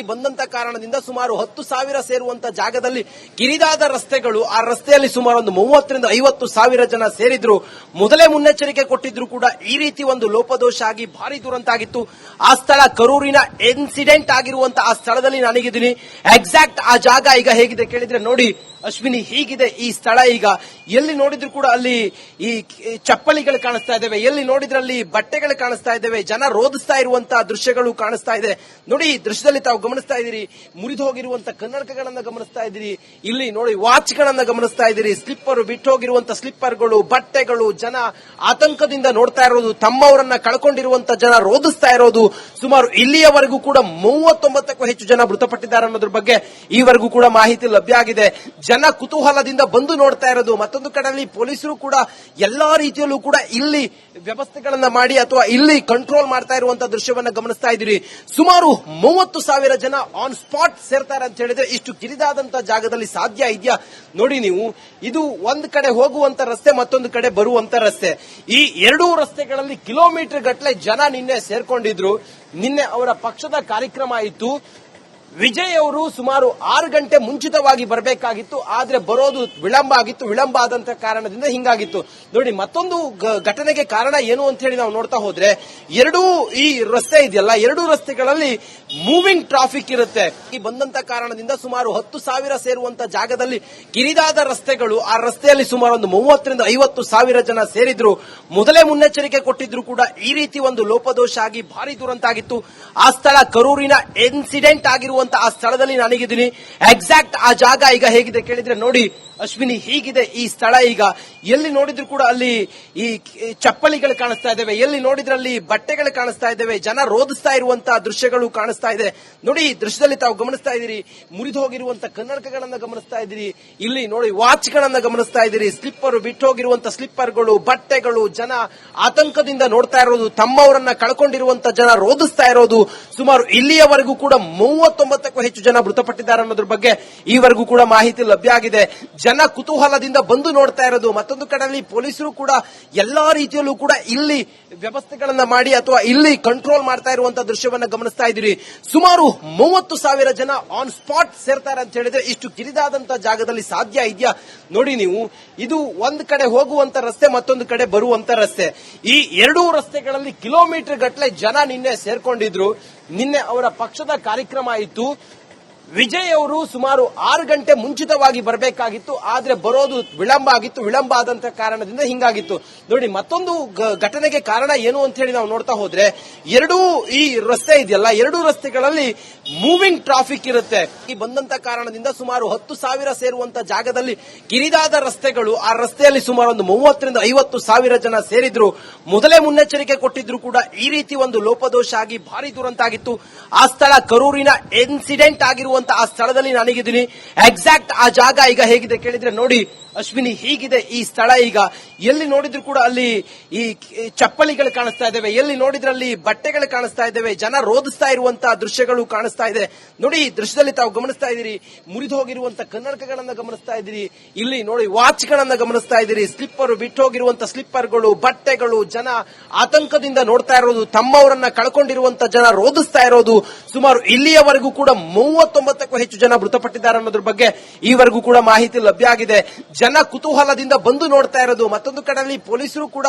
ಬಂದಂತ ಕಾರಣದಿಂದ ಸುಮಾರು 10,000 ಸೇರುವಂತ ಜಾಗದಲ್ಲಿ ಕಿರಿದಾದ ರಸ್ತೆಗಳು, ಆ ರಸ್ತೆಯಲ್ಲಿ ಸುಮಾರು ಒಂದು 30ರಿಂದ 50,000 ಜನ ಸೇರಿದ್ರು. ಮೊದಲೇ ಮುನ್ನೆಚ್ಚರಿಕೆ ಕೊಟ್ಟಿದ್ರು ಕೂಡ ಈ ರೀತಿ ಒಂದು ಲೋಪದೋಷ ಆಗಿ ಭಾರಿ ದುರಂತ ಆಗಿತ್ತು. ಆ ಸ್ಥಳ ಕರೂರಿನ ಇನ್ಸಿಡೆಂಟ್ ಆಗಿರುವಂತ ಆ ಸ್ಥಳದಲ್ಲಿ ನಾನಿಗಿದ್ದೀನಿ. ಎಕ್ಸಾಕ್ಟ್ ಆ ಜಾಗ ಈಗ ಹೇಗಿದೆ ಕೇಳಿದ್ರೆ ನೋಡಿ ಅಶ್ವಿನಿ, ಹೀಗಿದೆ ಈ ಸ್ಥಳ. ಈಗ ಎಲ್ಲಿ ನೋಡಿದ್ರು ಕೂಡ ಅಲ್ಲಿ ಈ ಚಪ್ಪಲಿಗಳು ಕಾಣಿಸ್ತಾ ಇದ್ದಾವೆ, ಎಲ್ಲಿ ನೋಡಿದ್ರೆ ಅಲ್ಲಿ ಬಟ್ಟೆಗಳು ಕಾಣಿಸ್ತಾ ಇದ್ದಾವೆ, ಜನ ರೋಧಿಸ್ತಾ ಇರುವಂತಹ ದೃಶ್ಯಗಳು ಕಾಣಿಸ್ತಾ ಇದೆ. ನೋಡಿ ಈ ದೃಶ್ಯದಲ್ಲಿ ತಾವು ಗಮನಿಸ್ತಾ ಇದ್ದೀರಿ, ಮುರಿದು ಹೋಗಿರುವಂತಹ ಕನ್ನಡಕಗಳನ್ನ ಗಮನಿಸ್ತಾ ಇದ್ದೀರಿ, ಇಲ್ಲಿ ನೋಡಿ ವಾಚ್ಗಳನ್ನ ಗಮನಿಸ್ತಾ ಇದ್ದೀರಿ, ಸ್ಲಿಪ್ಪರ್ ಬಿಟ್ಟು ಹೋಗಿರುವಂತಹ ಸ್ಲಿಪ್ಪರ್ಗಳು, ಬಟ್ಟೆಗಳು, ಜನ ಆತಂಕದಿಂದ ನೋಡ್ತಾ ಇರೋದು, ತಮ್ಮವರನ್ನ ಕಳ್ಕೊಂಡಿರುವಂತ ಜನ ರೋಧಿಸ್ತಾ ಇರೋದು. ಸುಮಾರು ಇಲ್ಲಿಯವರೆಗೂ ಕೂಡ 39ಕ್ಕೂ ಹೆಚ್ಚು ಜನ ಮೃತಪಟ್ಟಿದ್ದಾರೆ ಅನ್ನೋದ್ರ ಬಗ್ಗೆ ಈವರೆಗೂ ಕೂಡ ಮಾಹಿತಿ ಲಭ್ಯ ಆಗಿದೆ. ಜನ ಕುತೂಹಲದಿಂದ ಬಂದು ನೋಡ್ತಾ ಇರೋದು. ಮತ್ತೊಂದು ಕಡೆಯಲ್ಲಿ ಪೊಲೀಸರು ಕೂಡ ಎಲ್ಲಾ ರೀತಿಯಲ್ಲೂ ಕೂಡ ಇಲ್ಲಿ ವ್ಯವಸ್ಥೆಗಳನ್ನ ಮಾಡಿ ಅಥವಾ ಇಲ್ಲಿ ಕಂಟ್ರೋಲ್ ಮಾಡ್ತಾ ಇರುವಂತಹ ದೃಶ್ಯವನ್ನ ಗಮನಿಸ್ತಾ ಇದ್ದೀರಿ. ಸುಮಾರು 30,000 ಜನ ಆನ್ ಸ್ಪಾಟ್ ಸೇರ್ತಾರೆ ಅಂತ ಹೇಳಿದ್ರೆ ಇಷ್ಟು ಕಿರಿದಾದಂತಹ ಜಾಗದಲ್ಲಿ ಸಾಧ್ಯ ಇದೆಯಾ? ನೋಡಿ ನೀವು, ಇದು ಒಂದು ಕಡೆ ಹೋಗುವಂತ ರಸ್ತೆ, ಮತ್ತೊಂದು ಕಡೆ ಬರುವಂತ ರಸ್ತೆ. ಈ ಎರಡೂ ರಸ್ತೆಗಳಲ್ಲಿ ಕಿಲೋಮೀಟರ್ ಗಟ್ಟಲೆ ಜನ ನಿನ್ನೆ ಸೇರ್ಕೊಂಡಿದ್ರು. ನಿನ್ನೆ ಅವರ ಪಕ್ಷದ ಕಾರ್ಯಕ್ರಮ ಇತ್ತು. ವಿಜಯ್ ಅವರು ಸುಮಾರು 6 ಗಂಟೆ ಮುಂಚಿತವಾಗಿ ಬರಬೇಕಾಗಿತ್ತು, ಆದ್ರೆ ಬರೋದು ವಿಳಂಬ ಆಗಿತ್ತು. ವಿಳಂಬ ಆದಂತ ಕಾರಣದಿಂದ ಹಿಂಗಾಗಿತ್ತು. ನೋಡಿ, ಮತ್ತೊಂದು ಘಟನೆಗೆ ಕಾರಣ ಏನು ಅಂತ ಹೇಳಿ ನಾವು ನೋಡ್ತಾ ಹೋದ್ರೆ, ಎರಡೂ ಈ ರಸ್ತೆ ಇದೆಯಲ್ಲ, ಎರಡೂ ರಸ್ತೆಗಳಲ್ಲಿ ಮೂವಿಂಗ್ ಟ್ರಾಫಿಕ್ ಇರುತ್ತೆ. ಈ ಬಂದಂತ ಕಾರಣದಿಂದ ಸುಮಾರು 10,000 ಸೇರುವಂತ ಜಾಗದಲ್ಲಿ ಕಿರಿದಾದ ರಸ್ತೆಗಳು, ಆ ರಸ್ತೆಯಲ್ಲಿ ಸುಮಾರು ಒಂದು 30ರಿಂದ 50,000 ಜನ ಸೇರಿದ್ರು. ಮೊದಲೇ ಮುನ್ನೆಚ್ಚರಿಕೆ ಕೊಟ್ಟಿದ್ರು ಕೂಡ ಈ ರೀತಿ ಒಂದು ಲೋಪದೋಷ ಆಗಿ ಭಾರಿ ದುರಂತ ಆಗಿತ್ತು. ಆ ಸ್ಥಳ ಕರೂರಿನ ಇನ್ಸಿಡೆಂಟ್ ಆಗಿರುವ ಆ ಸ್ಥಳದಲ್ಲಿ ನಾನಿಗಿದ್ದೀನಿ. ಎಕ್ಸಾಕ್ಟ್ ಆ ಜಾಗ ಈಗ ಹೇಗಿದೆ ಕೇಳಿದ್ರೆ ನೋಡಿ ಅಶ್ವಿನಿ, ಹೀಗಿದೆ ಈ ಸ್ಥಳ. ಈಗ ಎಲ್ಲಿ ನೋಡಿದ್ರು ಕೂಡ ಅಲ್ಲಿ ಈ ಚಪ್ಪಲಿಗಳು ಕಾಣಿಸ್ತಾ ಇದ್ದಾವೆ, ಎಲ್ಲಿ ನೋಡಿದ್ರೆ ಅಲ್ಲಿ ಬಟ್ಟೆಗಳು ಕಾಣಿಸ್ತಾ ಇದ್ದಾವೆ, ಜನ ರೋಧಿಸ್ತಾ ಇರುವಂತಹ ದೃಶ್ಯಗಳು ಕಾಣಿಸ್ತಾ ಇದೆ. ನೋಡಿ ಈ ದೃಶ್ಯದಲ್ಲಿ ತಾವು ಗಮನಿಸ್ತಾ ಇದ್ದೀರಿ, ಮುರಿದು ಹೋಗಿರುವಂತಹ ಕನ್ನಡಕಗಳನ್ನ ಗಮನಿಸ್ತಾ ಇದ್ದೀರಿ, ಇಲ್ಲಿ ನೋಡಿ ವಾಚ್ಗಳನ್ನ ಗಮನಿಸ್ತಾ ಇದ್ದೀರಿ, ಸ್ಲಿಪ್ಪರ್ ಬಿಟ್ಟು ಹೋಗಿರುವಂತಹ ಸ್ಲಿಪ್ಪರ್ಗಳು, ಬಟ್ಟೆಗಳು, ಜನ ಆತಂಕದಿಂದ ನೋಡ್ತಾ ಇರೋದು, ತಮ್ಮವರನ್ನ ಕಳ್ಕೊಂಡಿರುವಂತಹ ಜನ ರೋಧಿಸ್ತಾ ಇರೋದು. ಸುಮಾರು ಇಲ್ಲಿಯವರೆಗೂ ಕೂಡ 39ಕ್ಕೂ ಹೆಚ್ಚು ಜನ ಮೃತಪಟ್ಟಿದ್ದಾರೆ ಅನ್ನೋದ್ರ ಬಗ್ಗೆ ಈವರೆಗೂ ಕೂಡ ಮಾಹಿತಿ ಲಭ್ಯ ಆಗಿದೆ. ಜನ ಕುತೂಹಲದಿಂದ ಬಂದು ನೋಡ್ತಾ ಇರೋದು. ಮತ್ತೊಂದು ಕಡೆಯಲ್ಲಿ ಪೊಲೀಸರು ಕೂಡ ಎಲ್ಲಾ ರೀತಿಯಲ್ಲೂ ಕೂಡ ಇಲ್ಲಿ ವ್ಯವಸ್ಥೆಗಳನ್ನ ಮಾಡಿ ಅಥವಾ ಇಲ್ಲಿ ಕಂಟ್ರೋಲ್ ಮಾಡ್ತಾ ಇರುವಂತಹ ದೃಶ್ಯವನ್ನ ಗಮನಿಸ್ತಾ ಇದ್ದೀರಿ. ಸುಮಾರು 30,000 ಜನ ಆನ್ ಸ್ಪಾಟ್ ಸೇರ್ತಾರೆ ಅಂತ ಹೇಳಿದ್ರೆ ಇಷ್ಟು ಕಿರಿದಾದಂತಹ ಜಾಗದಲ್ಲಿ ಸಾಧ್ಯ ಇದೆಯಾ? ನೋಡಿ ನೀವು, ಇದು ಒಂದು ಕಡೆ ಹೋಗುವಂತ ರಸ್ತೆ, ಮತ್ತೊಂದು ಕಡೆ ಬರುವಂತ ರಸ್ತೆ. ಈ ಎರಡೂ ರಸ್ತೆಗಳಲ್ಲಿ ಕಿಲೋಮೀಟರ್ ಗಟ್ಟಲೆ ಜನ ನಿನ್ನೆ ಸೇರ್ಕೊಂಡಿದ್ರು. ನಿನ್ನೆ ಅವರ ಪಕ್ಷದ ಕಾರ್ಯಕ್ರಮ ಇತ್ತು. ವಿಜಯ್ ಅವರು ಸುಮಾರು 6 ಗಂಟೆ ಮುಂಚಿತವಾಗಿ ಬರಬೇಕಾಗಿತ್ತು, ಆದ್ರೆ ಬರೋದು ವಿಳಂಬ ಆಗಿತ್ತು. ವಿಳಂಬ ಆದಂತ ಕಾರಣದಿಂದ ಹಿಂಗಾಗಿತ್ತು. ನೋಡಿ, ಮತ್ತೊಂದು ಘಟನೆಗೆ ಕಾರಣ ಏನು ಅಂತ ಹೇಳಿ ನಾವು ನೋಡ್ತಾ ಹೋದ್ರೆ, ಎರಡೂ ಈ ರಸ್ತೆ ಇದೆಯಲ್ಲ, ಎರಡೂ ರಸ್ತೆಗಳಲ್ಲಿ ಮೂವಿಂಗ್ ಟ್ರಾಫಿಕ್ ಇರುತ್ತೆ. ಈ ಬಂದಂತ ಕಾರಣದಿಂದ ಸುಮಾರು 10,000 ಸೇರುವಂತ ಜಾಗದಲ್ಲಿ ಕಿರಿದಾದ ರಸ್ತೆಗಳು, ಆ ರಸ್ತೆಯಲ್ಲಿ ಸುಮಾರು ಒಂದು 30ರಿಂದ 50,000 ಜನ ಸೇರಿದ್ರು. ಮೊದಲೇ ಮುನ್ನೆಚ್ಚರಿಕೆ ಕೊಟ್ಟಿದ್ರು ಕೂಡ ಈ ರೀತಿ ಒಂದು ಲೋಪದೋಷ ಆಗಿ ಭಾರಿ ದುರಂತ ಆಗಿತ್ತು. ಆ ಸ್ಥಳ ಕರೂರಿನ ಇನ್ಸಿಡೆಂಟ್ ಆಗಿರುವಂತ ಆ ಸ್ಥಳದಲ್ಲಿ ನಾನಿಗಿದ್ದೀನಿ. ಎಕ್ಸಾಕ್ಟ್ ಆ ಜಾಗ ಈಗ ಹೇಗಿದೆ ಕೇಳಿದ್ರೆ ನೋಡಿ ಅಶ್ವಿನಿ, ಹೀಗಿದೆ ಈ ಸ್ಥಳ. ಈಗ ಎಲ್ಲಿ ನೋಡಿದ್ರು ಕೂಡ ಅಲ್ಲಿ ಈ ಚಪ್ಪಲಿಗಳು ಕಾಣಿಸ್ತಾ ಇದ್ದಾವೆ, ಎಲ್ಲಿ ನೋಡಿದ್ರೆ ಅಲ್ಲಿ ಬಟ್ಟೆಗಳು ಕಾಣಿಸ್ತಾ ಇದ್ದಾವೆ, ಜನ ರೋಧಿಸ್ತಾ ಇರುವಂತಹ ದೃಶ್ಯಗಳು ಕಾಣಿಸ್ತಾ ಇದೆ. ನೋಡಿ ಈ ದೃಶ್ಯದಲ್ಲಿ ತಾವು ಗಮನಿಸ್ತಾ ಇದ್ದೀರಿ, ಮುರಿದು ಹೋಗಿರುವಂತಹ ಕನ್ನಡಕಗಳನ್ನ ಗಮನಿಸ್ತಾ ಇದ್ದೀರಿ, ಇಲ್ಲಿ ನೋಡಿ ವಾಚ್ಗಳನ್ನ ಗಮನಿಸ್ತಾ ಇದ್ದೀರಿ, ಸ್ಲಿಪ್ಪರ್ ಬಿಟ್ಟು ಹೋಗಿರುವಂತಹ ಸ್ಲಿಪ್ಪರ್ಗಳು, ಬಟ್ಟೆಗಳು, ಜನ ಆತಂಕದಿಂದ ನೋಡ್ತಾ ಇರೋದು, ತಮ್ಮವರನ್ನ ಕಳ್ಕೊಂಡಿರುವಂತಹ ಜನ ರೋಧಿಸ್ತಾ ಇರೋದು. ಸುಮಾರು ಇಲ್ಲಿಯವರೆಗೂ ಕೂಡ 39ಕ್ಕೂ ಹೆಚ್ಚು ಜನ ಮೃತಪಟ್ಟಿದ್ದಾರೆ ಅನ್ನೋದ್ರ ಬಗ್ಗೆ ಈವರೆಗೂ ಕೂಡ ಮಾಹಿತಿ ಲಭ್ಯ ಆಗಿದೆ. ಜನ ಕುತೂಹಲದಿಂದ ಬಂದು ನೋಡ್ತಾ ಇರೋದು. ಮತ್ತೊಂದು ಕಡೆಯಲ್ಲಿ ಪೊಲೀಸರು ಕೂಡ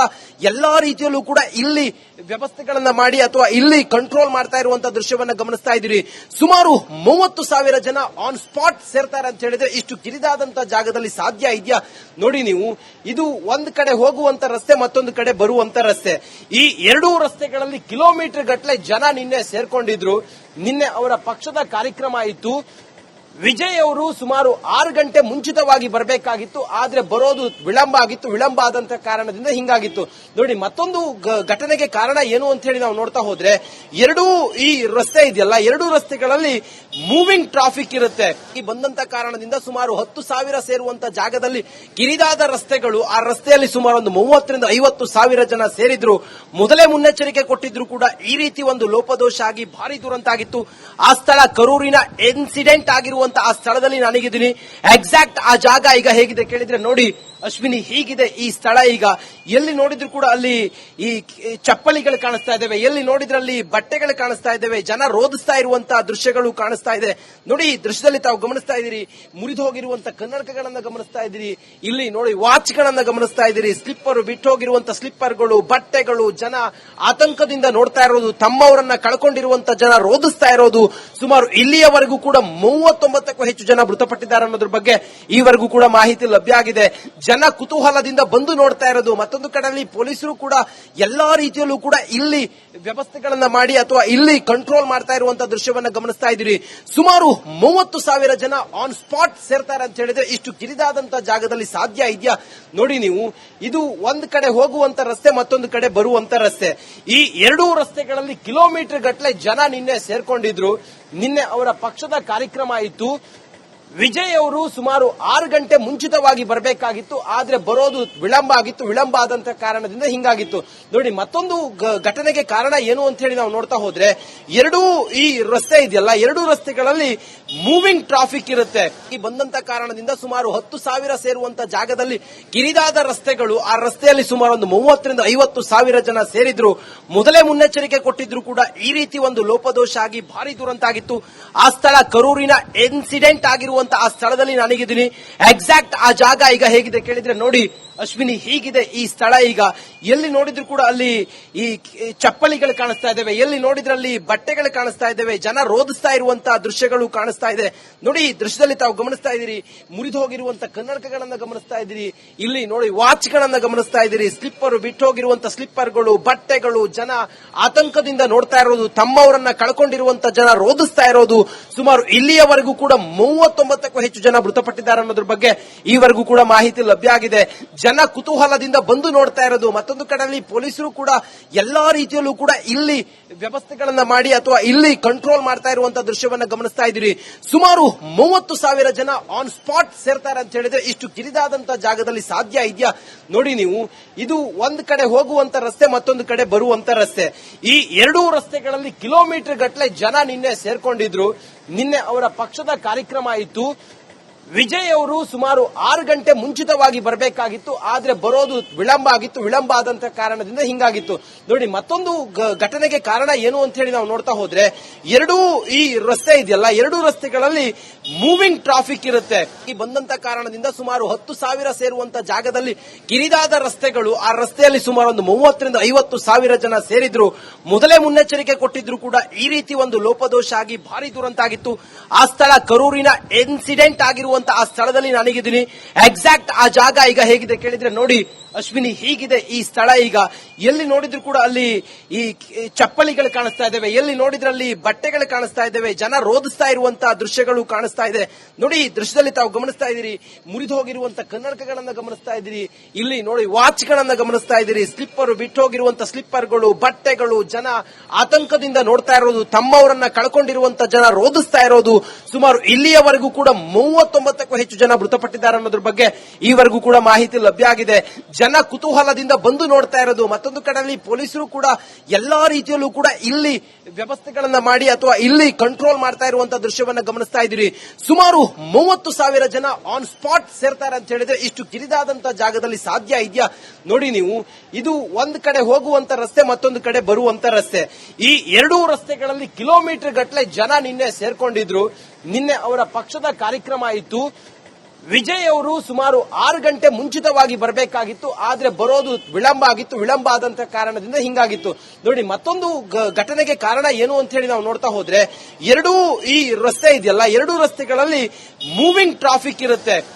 ಎಲ್ಲಾ ರೀತಿಯಲ್ಲೂ ಕೂಡ ಇಲ್ಲಿ ವ್ಯವಸ್ಥೆಗಳನ್ನ ಮಾಡಿ ಅಥವಾ ಇಲ್ಲಿ ಕಂಟ್ರೋಲ್ ಮಾಡ್ತಾ ಇರುವಂತಹ ದೃಶ್ಯವನ್ನ ಗಮನಿಸ್ತಾ ಇದ್ದೀರಿ. ಸುಮಾರು 30,000 ಜನ ಆನ್ ಸ್ಪಾಟ್ ಸೇರ್ತಾರೆ ಅಂತ ಹೇಳಿದ್ರೆ ಇಷ್ಟು ಕಿರಿದಾದಂತಹ ಜಾಗದಲ್ಲಿ ಸಾಧ್ಯ ಇದೆಯಾ? ನೋಡಿ ನೀವು, ಇದು ಒಂದು ಕಡೆ ಹೋಗುವಂತ ರಸ್ತೆ, ಮತ್ತೊಂದು ಕಡೆ ಬರುವಂತ ರಸ್ತೆ. ಈ ಎರಡೂ ರಸ್ತೆಗಳಲ್ಲಿ ಕಿಲೋಮೀಟರ್ ಗಟ್ಟಲೆ ಜನ ನಿನ್ನೆ ಸೇರ್ಕೊಂಡಿದ್ರು. ನಿನ್ನೆ ಅವರ ಪಕ್ಷದ ಕಾರ್ಯಕ್ರಮ ಇತ್ತು. ವಿಜಯ್ ಅವರು ಸುಮಾರು 6 ಗಂಟೆ ಮುಂಚಿತವಾಗಿ ಬರಬೇಕಾಗಿತ್ತು, ಆದ್ರೆ ಬರೋದು ವಿಳಂಬ ಆಗಿತ್ತು. ವಿಳಂಬ ಆದಂತ ಕಾರಣದಿಂದ ಹಿಂಗಾಗಿತ್ತು. ನೋಡಿ, ಮತ್ತೊಂದು ಘಟನೆಗೆ ಕಾರಣ ಏನು ಅಂತ ಹೇಳಿ ನಾವು ನೋಡ್ತಾ ಹೋದ್ರೆ, ಎರಡೂ ಈ ರಸ್ತೆ ಇದೆಯಲ್ಲ, ಎರಡೂ ರಸ್ತೆಗಳಲ್ಲಿ ಮೂವಿಂಗ್ ಟ್ರಾಫಿಕ್ ಇರುತ್ತೆ. ಈ ಬಂದಂತ ಕಾರಣದಿಂದ ಸುಮಾರು 10,000 ಸೇರುವಂತ ಜಾಗದಲ್ಲಿ ಕಿರಿದಾದ ರಸ್ತೆಗಳು, ಆ ರಸ್ತೆಯಲ್ಲಿ ಸುಮಾರು ಒಂದು 30ರಿಂದ 50,000 ಜನ ಸೇರಿದ್ರು. ಮೊದಲೇ ಮುನ್ನೆಚ್ಚರಿಕೆ ಕೊಟ್ಟಿದ್ರು ಕೂಡ ಈ ರೀತಿ ಒಂದು ಲೋಪದೋಷ ಆಗಿ ಭಾರಿ ದುರಂತ ಆಗಿತ್ತು. ಆ ಸ್ಥಳ ಕರೂರಿನ ಇನ್ಸಿಡೆಂಟ್ ಆಗಿರುವ ಆ ಸ್ಥಳದಲ್ಲಿ ನಾನಿಗಿದ್ದೀನಿ. ಎಕ್ಸಾಕ್ಟ್ ಆ ಜಾಗ ಈಗ ಹೇಗಿದೆ ಕೇಳಿದ್ರೆ ನೋಡಿ ಅಶ್ವಿನಿ, ಹೀಗಿದೆ ಈ ಸ್ಥಳ. ಈಗ ಎಲ್ಲಿ ನೋಡಿದ್ರು ಕೂಡ ಅಲ್ಲಿ ಈ ಚಪ್ಪಲಿಗಳು ಕಾಣಿಸ್ತಾ ಇದ್ದಾವೆ, ಎಲ್ಲಿ ನೋಡಿದ್ರೆ ಅಲ್ಲಿ ಬಟ್ಟೆಗಳು ಕಾಣಿಸ್ತಾ ಇದ್ದಾವೆ, ಜನ ರೋಧಿಸ್ತಾ ಇರುವಂತಹ ದೃಶ್ಯಗಳು ಕಾಣಿಸ್ತಾ ಇದೆ. ನೋಡಿ, ಈ ದೃಶ್ಯದಲ್ಲಿ ತಾವು ಗಮನಿಸ್ತಾ ಇದ್ದೀರಿ, ಮುರಿದು ಹೋಗಿರುವಂತಹ ಕನ್ನಡಕಗಳನ್ನ ಗಮನಿಸ್ತಾ ಇದ್ದೀರಿ, ಇಲ್ಲಿ ನೋಡಿ ವಾಚ್ ಗಳನ್ನ ಗಮನಿಸ್ತಾ ಇದ್ದೀರಿ, ಸ್ಲಿಪ್ಪರ್ ಬಿಟ್ಟು ಹೋಗಿರುವಂತಹ ಸ್ಲಿಪ್ಪರ್ಗಳು, ಬಟ್ಟೆಗಳು, ಜನ ಆತಂಕದಿಂದ ನೋಡ್ತಾ ಇರೋದು, ತಮ್ಮವರನ್ನ ಕಳ್ಕೊಂಡಿರುವಂತಹ ಜನ ರೋಧಿಸ್ತಾ ಇರೋದು. ಸುಮಾರು ಇಲ್ಲಿಯವರೆಗೂ ಕೂಡ 39ಕ್ಕೂ ಹೆಚ್ಚು ಜನ ಮೃತಪಟ್ಟಿದ್ದಾರೆ ಅನ್ನೋದ್ರ ಬಗ್ಗೆ ಈವರೆಗೂ ಕೂಡ ಮಾಹಿತಿ ಲಭ್ಯ ಆಗಿದೆ. ಜನ ಕುತೂಹಲದಿಂದ ಬಂದು ನೋಡ್ತಾ ಇರೋದು. ಮತ್ತೊಂದು ಕಡೆಯಲ್ಲಿ ಪೊಲೀಸರು ಕೂಡ ಎಲ್ಲಾ ರೀತಿಯಲ್ಲೂ ಕೂಡ ಇಲ್ಲಿ ವ್ಯವಸ್ಥೆಗಳನ್ನ ಮಾಡಿ ಅಥವಾ ಇಲ್ಲಿ ಕಂಟ್ರೋಲ್ ಮಾಡ್ತಾ ಇರುವಂತಹ ದೃಶ್ಯವನ್ನ ಗಮನಿಸ್ತಾ ಇದ್ದೀರಿ. ಸುಮಾರು 30,000 ಜನ ಆನ್ ಸ್ಪಾಟ್ ಸೇರ್ತಾರೆ ಅಂತ ಹೇಳಿದ್ರೆ ಇಷ್ಟು ಕಿರಿದಾದಂತಹ ಜಾಗದಲ್ಲಿ ಸಾಧ್ಯ ಇದೆಯಾ? ನೋಡಿ ನೀವು, ಇದು ಒಂದ್ ಕಡೆ ಹೋಗುವಂತ ರಸ್ತೆ, ಮತ್ತೊಂದು ಕಡೆ ಬರುವಂತ ರಸ್ತೆ. ಈ ಎರಡೂ ರಸ್ತೆಗಳಲ್ಲಿ ಕಿಲೋಮೀಟರ್ ಗಟ್ಟಲೆ ಜನ ನಿನ್ನೆ ಸೇರ್ಕೊಂಡಿದ್ರು. ನಿನ್ನೆ ಅವರ ಪಕ್ಷದ ಕಾರ್ಯಕ್ರಮ ಇತ್ತು. ವಿಜಯ್ ಅವರು ಸುಮಾರು 6 ಗಂಟೆ ಮುಂಚಿತವಾಗಿ ಬರಬೇಕಾಗಿತ್ತು, ಆದ್ರೆ ಬರೋದು ವಿಳಂಬ ಆಗಿತ್ತು. ವಿಳಂಬ ಆದಂತ ಕಾರಣದಿಂದ ಹಿಂಗಾಗಿತ್ತು. ನೋಡಿ, ಮತ್ತೊಂದು ಘಟನೆಗೆ ಕಾರಣ ಏನು ಅಂತ ಹೇಳಿ ನಾವು ನೋಡ್ತಾ ಹೋದ್ರೆ, ಎರಡೂ ಈ ರಸ್ತೆ ಇದೆಯಲ್ಲ, ಎರಡೂ ರಸ್ತೆಗಳಲ್ಲಿ ಮೂವಿಂಗ್ ಟ್ರಾಫಿಕ್ ಇರುತ್ತೆ. ಈ ಬಂದಂತ ಕಾರಣದಿಂದ ಸುಮಾರು 10,000 ಸೇರುವಂತ ಜಾಗದಲ್ಲಿ ಕಿರಿದಾದ ರಸ್ತೆಗಳು, ಆ ರಸ್ತೆಯಲ್ಲಿ ಸುಮಾರು ಒಂದು 30ರಿಂದ 50,000 ಜನ ಸೇರಿದ್ರು. ಮೊದಲೇ ಮುನ್ನೆಚ್ಚರಿಕೆ ಕೊಟ್ಟಿದ್ರು ಕೂಡ ಈ ರೀತಿ ಒಂದು ಲೋಪದೋಷ ಆಗಿ ಭಾರಿ ದುರಂತ ಆಗಿತ್ತು. ಆ ಸ್ಥಳ ಕರೂರಿನ ಇನ್ಸಿಡೆಂಟ್ ಆಗಿರುವ ಆ ಸ್ಥಳದಲ್ಲಿ ನಾನಿದ್ದೀನಿ. ಎಕ್ಸಾಕ್ಟ್ ಆ ಜಾಗ ಈಗ ಹೇಗಿದೆ ಕೇಳಿದ್ರೆ, ನೋಡಿ ಅಶ್ವಿನಿ, ಹೀಗಿದೆ ಈ ಸ್ಥಳ. ಈಗ ಎಲ್ಲಿ ನೋಡಿದ್ರು ಕೂಡ ಅಲ್ಲಿ ಈ ಚಪ್ಪಲಿಗಳು ಕಾಣಿಸ್ತಾ ಇದ್ದಾವೆ, ಎಲ್ಲಿ ನೋಡಿದ್ರೆ ಅಲ್ಲಿ ಬಟ್ಟೆಗಳು ಕಾಣಿಸ್ತಾ ಇದ್ದಾವೆ, ಜನ ರೋಧಿಸ್ತಾ ಇರುವಂತಹ ದೃಶ್ಯಗಳು ಕಾಣಿಸ್ತಾ ಇದೆ. ನೋಡಿ, ಈ ದೃಶ್ಯದಲ್ಲಿ ತಾವು ಗಮನಿಸ್ತಾ ಇದ್ದೀರಿ, ಮುರಿದು ಹೋಗಿರುವಂತಹ ಕನ್ನಡಕಗಳನ್ನ ಗಮನಿಸ್ತಾ ಇದ್ದೀರಿ, ಇಲ್ಲಿ ನೋಡಿ ವಾಚ್ ಗಳನ್ನ ಗಮನಿಸ್ತಾ ಇದ್ದೀರಿ, ಸ್ಲಿಪ್ಪರ್ ಬಿಟ್ಟು ಹೋಗಿರುವಂತಹ ಸ್ಲಿಪ್ಪರ್ಗಳು, ಬಟ್ಟೆಗಳು, ಜನ ಆತಂಕದಿಂದ ನೋಡ್ತಾ ಇರೋದು, ತಮ್ಮವರನ್ನ ಕಳ್ಕೊಂಡಿರುವಂತಹ ಜನ ರೋಧಿಸ್ತಾ ಇರೋದು. ಸುಮಾರು ಇಲ್ಲಿಯವರೆಗೂ ಕೂಡ 39ಕ್ಕೂ ಹೆಚ್ಚು ಜನ ಮೃತಪಟ್ಟಿದ್ದಾರೆ ಅನ್ನೋದ್ರ ಬಗ್ಗೆ ಈವರೆಗೂ ಕೂಡ ಮಾಹಿತಿ ಲಭ್ಯ ಆಗಿದೆ. ಜನ ಕುತೂಹಲದಿಂದ ಬಂದು ನೋಡ್ತಾ ಇರೋದು. ಮತ್ತೊಂದು ಕಡೆಯಲ್ಲಿ ಪೊಲೀಸರು ಕೂಡ ಎಲ್ಲಾ ರೀತಿಯಲ್ಲೂ ಕೂಡ ಇಲ್ಲಿ ವ್ಯವಸ್ಥೆಗಳನ್ನ ಮಾಡಿ ಅಥವಾ ಇಲ್ಲಿ ಕಂಟ್ರೋಲ್ ಮಾಡ್ತಾ ಇರುವಂತಹ ದೃಶ್ಯವನ್ನ ಗಮನಿಸ್ತಾ ಇದ್ದೀರಿ. ಸುಮಾರು 30,000 ಜನ ಆನ್ ಸ್ಪಾಟ್ ಸೇರ್ತಾರೆ ಅಂತ ಹೇಳಿದ್ರೆ ಇಷ್ಟು ಕಿರಿದಾದಂತಹ ಜಾಗದಲ್ಲಿ ಸಾಧ್ಯ ಇದೆಯಾ? ನೋಡಿ ನೀವು, ಇದು ಒಂದ್ ಕಡೆ ಹೋಗುವಂತ ರಸ್ತೆ, ಮತ್ತೊಂದು ಕಡೆ ಬರುವಂತ ರಸ್ತೆ. ಈ ಎರಡೂ ರಸ್ತೆಗಳಲ್ಲಿ ಕಿಲೋಮೀಟರ್ ಗಟ್ಟಲೆ ಜನ ನಿನ್ನೆ ಸೇರ್ಕೊಂಡಿದ್ರು. ನಿನ್ನೆ ಅವರ ಪಕ್ಷದ ಕಾರ್ಯಕ್ರಮ ಇತ್ತು. ವಿಜಯ್ ಅವರು ಸುಮಾರು 6 ಗಂಟೆ ಮುಂಚಿತವಾಗಿ ಬರಬೇಕಾಗಿತ್ತು, ಆದ್ರೆ ಬರೋದು ವಿಳಂಬ ಆಗಿತ್ತು. ವಿಳಂಬ ಆದಂತ ಕಾರಣದಿಂದ ಹಿಂಗಾಗಿತ್ತು. ನೋಡಿ, ಮತ್ತೊಂದು ಘಟನೆಗೆ ಕಾರಣ ಏನು ಅಂತ ಹೇಳಿ ನಾವು ನೋಡ್ತಾ ಹೋದ್ರೆ, ಎರಡೂ ಈ ರಸ್ತೆ ಇದೆಯಲ್ಲ, ಎರಡೂ ರಸ್ತೆಗಳಲ್ಲಿ ಮೂವಿಂಗ್ ಟ್ರಾಫಿಕ್ ಇರುತ್ತೆ. ಈ ಬಂದಂತ ಕಾರಣದಿಂದ ಸುಮಾರು 10,000 ಸೇರುವಂತ ಜಾಗದಲ್ಲಿ ಕಿರಿದಾದ ರಸ್ತೆಗಳು, ಆ ರಸ್ತೆಯಲ್ಲಿ ಸುಮಾರು ಒಂದು 30ರಿಂದ 50,000 ಜನ ಸೇರಿದ್ರು. ಮೊದಲೇ ಮುನ್ನೆಚ್ಚರಿಕೆ ಕೊಟ್ಟಿದ್ರು ಕೂಡ ಈ ರೀತಿ ಒಂದು ಲೋಪದೋಷ ಆಗಿ ಭಾರಿ ದುರಂತ ಆಗಿತ್ತು. ಆ ಸ್ಥಳ ಕರೂರಿನ ಇನ್ಸಿಡೆಂಟ್ ಆಗಿರುವ ಆ ಸ್ಥಳದಲ್ಲಿ ನಾನಿದ್ದೀನಿ. ಎಕ್ಸಾಕ್ಟ್ ಆ ಜಾಗ ಈಗ ಹೇಗಿದೆ ಕೇಳಿದ್ರೆ, ನೋಡಿ ಅಶ್ವಿನಿ, ಹೀಗಿದೆ ಈ ಸ್ಥಳ. ಈಗ ಎಲ್ಲಿ ನೋಡಿದ್ರು ಕೂಡ ಅಲ್ಲಿ ಈ ಚಪ್ಪಲಿಗಳು ಕಾಣಿಸ್ತಾ ಇದ್ದಾವೆ, ಎಲ್ಲಿ ನೋಡಿದ್ರೆ ಅಲ್ಲಿ ಬಟ್ಟೆಗಳು ಕಾಣಿಸ್ತಾ ಇದ್ದಾವೆ, ಜನ ರೋಧಿಸ್ತಾ ಇರುವಂತಹ ದೃಶ್ಯಗಳು ಕಾಣಿಸ್ತಾ ಇದೆ. ನೋಡಿ, ಈ ದೃಶ್ಯದಲ್ಲಿ ತಾವು ಗಮನಿಸ್ತಾ ಇದ್ದೀರಿ, ಮುರಿದು ಹೋಗಿರುವಂತಹ ಕನ್ನಡಕಗಳನ್ನ ಗಮನಿಸ್ತಾ ಇದ್ದೀರಿ, ಇಲ್ಲಿ ನೋಡಿ ವಾಚ್ ಗಳನ್ನ ಗಮನಿಸ್ತಾ ಇದ್ದೀರಿ, ಸ್ಲಿಪ್ಪರ್ ಬಿಟ್ಟು ಹೋಗಿರುವಂತಹ ಸ್ಲಿಪ್ಪರ್ಗಳು, ಬಟ್ಟೆಗಳು, ಜನ ಆತಂಕದಿಂದ ನೋಡ್ತಾ ಇರೋದು, ತಮ್ಮವರನ್ನ ಕಳ್ಕೊಂಡಿರುವಂತಹ ಜನ ರೋಧಿಸ್ತಾ ಇರೋದು. ಸುಮಾರು ಇಲ್ಲಿಯವರೆಗೂ ಕೂಡ 39ಕ್ಕೂ ಹೆಚ್ಚು ಜನ ಮೃತಪಟ್ಟಿದ್ದಾರೆ ಅನ್ನೋದ್ರ ಬಗ್ಗೆ ಈವರೆಗೂ ಕೂಡ ಮಾಹಿತಿ ಲಭ್ಯ ಆಗಿದೆ. ಜನ ಕುತೂಹಲದಿಂದ ಬಂದು ನೋಡ್ತಾ ಇರೋದು. ಮತ್ತೊಂದು ಕಡೆಯಲ್ಲಿ ಪೊಲೀಸರು ಕೂಡ ಎಲ್ಲಾ ರೀತಿಯಲ್ಲೂ ಕೂಡ ಇಲ್ಲಿ ವ್ಯವಸ್ಥೆಗಳನ್ನ ಮಾಡಿ ಅಥವಾ ಇಲ್ಲಿ ಕಂಟ್ರೋಲ್ ಮಾಡ್ತಾ ಇರುವಂತಹ ದೃಶ್ಯವನ್ನ ಗಮನಿಸ್ತಾ ಇದ್ದೀರಿ. ಸುಮಾರು 30,000 ಜನ ಆನ್ ಸ್ಪಾಟ್ ಸೇರ್ತಾರೆ ಅಂತ ಹೇಳಿದ್ರೆ ಇಷ್ಟು ಕಿರಿದಾದಂತಹ ಜಾಗದಲ್ಲಿ ಸಾಧ್ಯ ಇದೆಯಾ? ನೋಡಿ ನೀವು, ಇದು ಒಂದ್ ಕಡೆ ಹೋಗುವಂತ ರಸ್ತೆ, ಮತ್ತೊಂದು ಕಡೆ ಬರುವಂತ ರಸ್ತೆ. ಈ ಎರಡೂ ರಸ್ತೆಗಳಲ್ಲಿ ಕಿಲೋಮೀಟರ್ ಗಟ್ಟಲೆ ಜನ ನಿನ್ನೆ ಸೇರ್ಕೊಂಡಿದ್ರು. ನಿನ್ನೆ ಅವರ ಪಕ್ಷದ ಕಾರ್ಯಕ್ರಮ ಇತ್ತು. ವಿಜಯ್ ಅವರು ಸುಮಾರು 6 ಗಂಟೆ ಮುಂಚಿತವಾಗಿ ಬರಬೇಕಾಗಿತ್ತು, ಆದ್ರೆ ಬರೋದು ವಿಳಂಬ ಆಗಿತ್ತು. ವಿಳಂಬ ಆದಂತ ಕಾರಣದಿಂದ ಹಿಂಗಾಗಿತ್ತು. ನೋಡಿ, ಮತ್ತೊಂದು ಘಟನೆಗೆ ಕಾರಣ ಏನು ಅಂತ ಹೇಳಿ ನಾವು ನೋಡ್ತಾ ಹೋದ್ರೆ, ಎರಡೂ ಈ ರಸ್ತೆ ಇದೆಯಲ್ಲ, ಎರಡೂ ರಸ್ತೆಗಳಲ್ಲಿ ಮೂವಿಂಗ್ ಟ್ರಾಫಿಕ್ ಇರುತ್ತೆ.